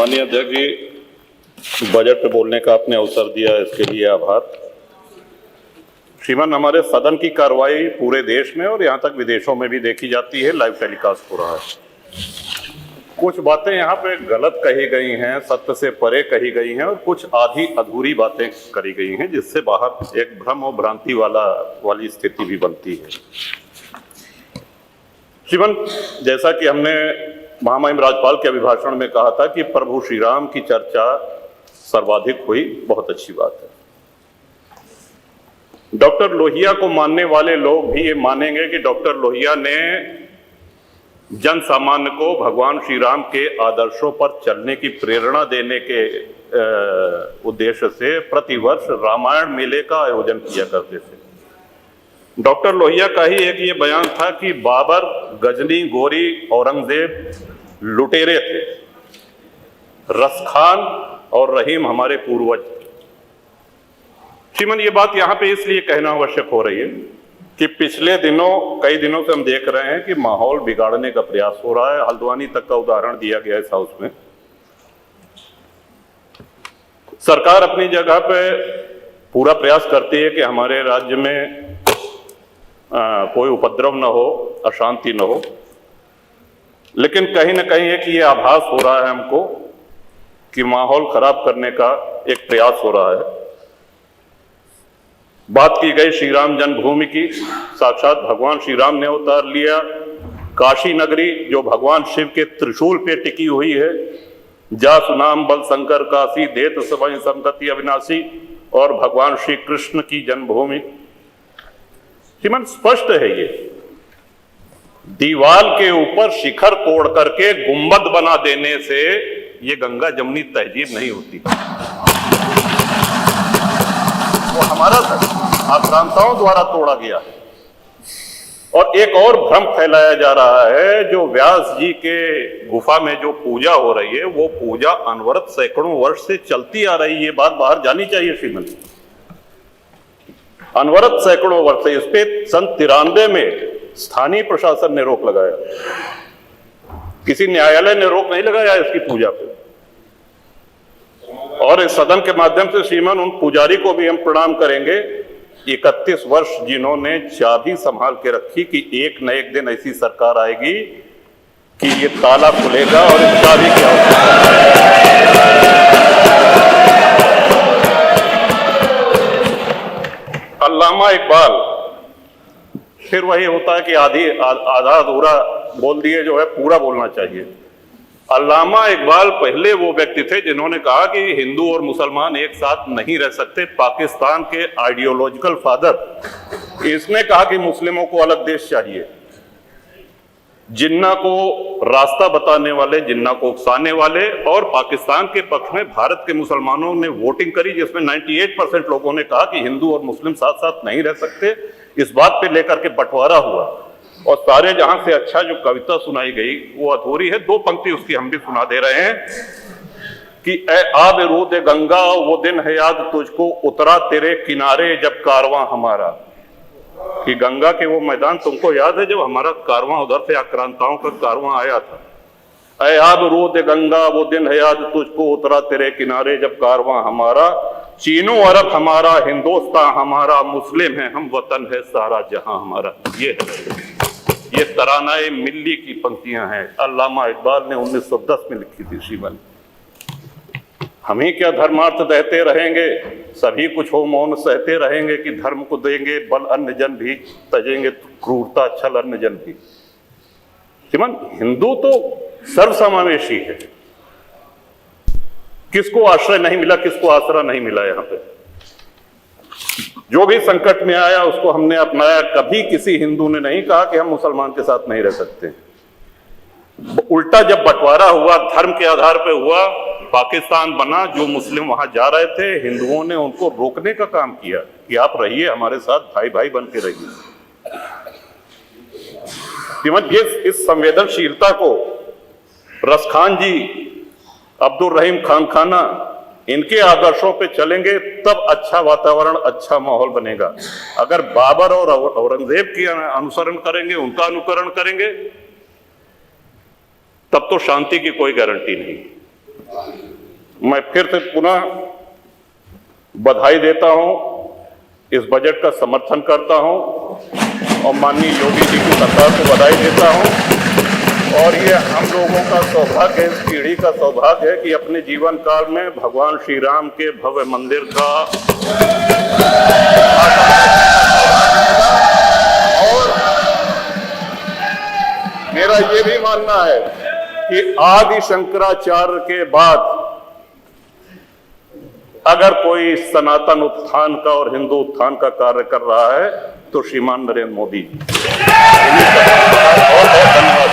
माननीय अध्यक्ष जी, बजट पे बोलने का आपने अवसर दिया, इसके लिए आभार। श्रीमान, हमारे सदन की कार्रवाई पूरे देश में और यहाँ तक विदेशों में भी देखी जाती है, लाइव टेलीकास्ट हो रहा है। कुछ बातें यहाँ पे गलत कही गई हैं, सत्य से परे कही गई हैं और कुछ आधी अधूरी बातें करी गई हैं, जिससे बाहर एक भ्रम और भ्रांति वाली स्थिति भी बनती है। श्रीमान, जैसा कि हमने महामहिम राज्यपाल के अभिभाषण में कहा था कि प्रभु श्री राम की चर्चा सर्वाधिक हुई, बहुत अच्छी बात है। डॉक्टर लोहिया को मानने वाले लोग भी ये मानेंगे कि डॉक्टर लोहिया ने जन सामान्य को भगवान श्री राम के आदर्शों पर चलने की प्रेरणा देने के उद्देश्य से प्रतिवर्ष रामायण मेले का आयोजन किया करते थे। डॉक्टर लोहिया का ही एक ये बयान था कि बाबर, गजनी, गोरी, औरंगजेब लुटेरे थे, रसखान और रहीम हमारे पूर्वज थे। श्रीमान, ये बात यहाँ पे इसलिए कहना आवश्यक हो रही है कि पिछले कई दिनों से हम देख रहे हैं कि माहौल बिगाड़ने का प्रयास हो रहा है। हल्द्वानी तक का उदाहरण दिया गया इस हाउस में। सरकार अपनी जगह पे पूरा प्रयास करती है कि हमारे राज्य में कोई उपद्रव न हो, अशांति न हो, लेकिन कहीं ना कहीं एक ये आभास हो रहा है हमको कि माहौल खराब करने का एक प्रयास हो रहा है। बात की गई श्री राम जन्मभूमि की, साक्षात भगवान श्री राम ने अवतार लिया। काशी नगरी जो भगवान शिव के त्रिशूल पे टिकी हुई है, जा सुनाम बल शंकर काशी, देत सबई संगति अविनाशी, और भगवान श्री कृष्ण की जन्मभूमि। श्रीमान, स्पष्ट है ये दीवार के ऊपर शिखर तोड़ करके गुंबद बना देने से ये गंगा जमुनी तहजीब नहीं होती। वो हमारा आक्रांताओं द्वारा तोड़ा गया है। और एक और भ्रम फैलाया जा रहा है, जो व्यास जी के गुफा में जो पूजा हो रही है, वो पूजा अनवरत सैकड़ों वर्ष से चलती आ रही है। ये बात बाहर जानी चाहिए श्रीमान। अनवरत सैकड़ों वर्ष से, इस पे सन 93 में स्थानीय प्रशासन ने रोक लगाया, किसी न्यायालय ने रोक नहीं लगाया इसकी पूजा पे। और इस सदन के माध्यम से श्रीमान उन पुजारी को भी हम प्रणाम करेंगे, 31 वर्ष जिन्होंने चाबी संभाल के रखी कि एक न एक दिन ऐसी सरकार आएगी कि ये ताला खुलेगा और इस चाबी की आवश्यकता। अल्लामा इकबाल, फिर वही होता है कि आधा अधूरा बोल दिए, जो है पूरा बोलना चाहिए। अल्लामा इकबाल पहले वो व्यक्ति थे जिन्होंने कहा कि हिंदू और मुसलमान एक साथ नहीं रह सकते। पाकिस्तान के आइडियोलॉजिकल फादर, इसने कहा कि मुस्लिमों को अलग देश चाहिए। जिन्ना को रास्ता बताने वाले, जिन्ना को उकसाने वाले, और पाकिस्तान के पक्ष में भारत के मुसलमानों ने वोटिंग करी, जिसमें 98% लोगों ने कहा कि हिंदू और मुस्लिम साथ साथ नहीं रह सकते। इस बात पे लेकर के बंटवारा हुआ और सारे जहां से अच्छा जो कविता सुनाई गई वो अधूरी है। 2 पंक्ति उसकी हम भी सुना दे रहे हैं कि ए आब रूद गंगा, वो दिन है याद तुझको, उतरा तेरे किनारे जब कारवां हमारा। कि गंगा के वो मैदान तुमको याद है जब हमारा कारवां उधर से आक्रांताओं का कारवां आया था। ए आब रूद गंगा, वो दिन है याद तुझको, उतरा तेरे किनारे जब कारवां हमारा। चीनो अरब हमारा, हिंदुस्तान हमारा, मुस्लिम है हम, वतन है सारा जहां हमारा। ये तरानाए मिल्ली की पंक्तियां हैं, अल्लामा इकबाल ने 1910 में लिखी थी श्रीमान। हम ही क्या धर्मार्थ देते रहेंगे, सभी कुछ हो मौन सहते रहेंगे, कि धर्म को देंगे बल अन्य जन भी, तजेंगे क्रूरता छल अन्य जन भी। श्रीमान, हिंदू तो सर्वसमावेशी है। किसको आश्रय नहीं मिला, किसको आसरा नहीं मिला? यहाँ पे जो भी संकट में आया उसको हमने अपनाया। कभी किसी हिंदू ने नहीं कहा कि हम मुसलमान के साथ नहीं रह सकते। उल्टा जब बंटवारा हुआ, धर्म के आधार पे हुआ, पाकिस्तान बना, जो मुस्लिम वहां जा रहे थे, हिंदुओं ने उनको रोकने का काम किया कि आप रहिए हमारे साथ, भाई भाई बन के रहिए। इस संवेदनशीलता को रसखान जी, अब्दुल रहीम खान खाना, इनके आदर्शों पे चलेंगे तब अच्छा वातावरण, अच्छा माहौल बनेगा। अगर बाबर और औरंगजेब की अनुसरण करेंगे, उनका अनुकरण करेंगे, तब तो शांति की कोई गारंटी नहीं। मैं फिर से पुनः बधाई देता हूं, इस बजट का समर्थन करता हूं और माननीय योगी जी की सरकार को बधाई देता हूं। और ये हम लोगों का सौभाग्य है, इस पीढ़ी का सौभाग्य है कि अपने जीवन काल में भगवान श्री राम के भव्य मंदिर का और मेरा ये भी मानना है कि आदि शंकराचार्य के बाद अगर कोई सनातन उत्थान का और हिंदू उत्थान का कार्य कर रहा है तो श्रीमान नरेंद्र मोदी। बहुत बहुत धन्यवाद।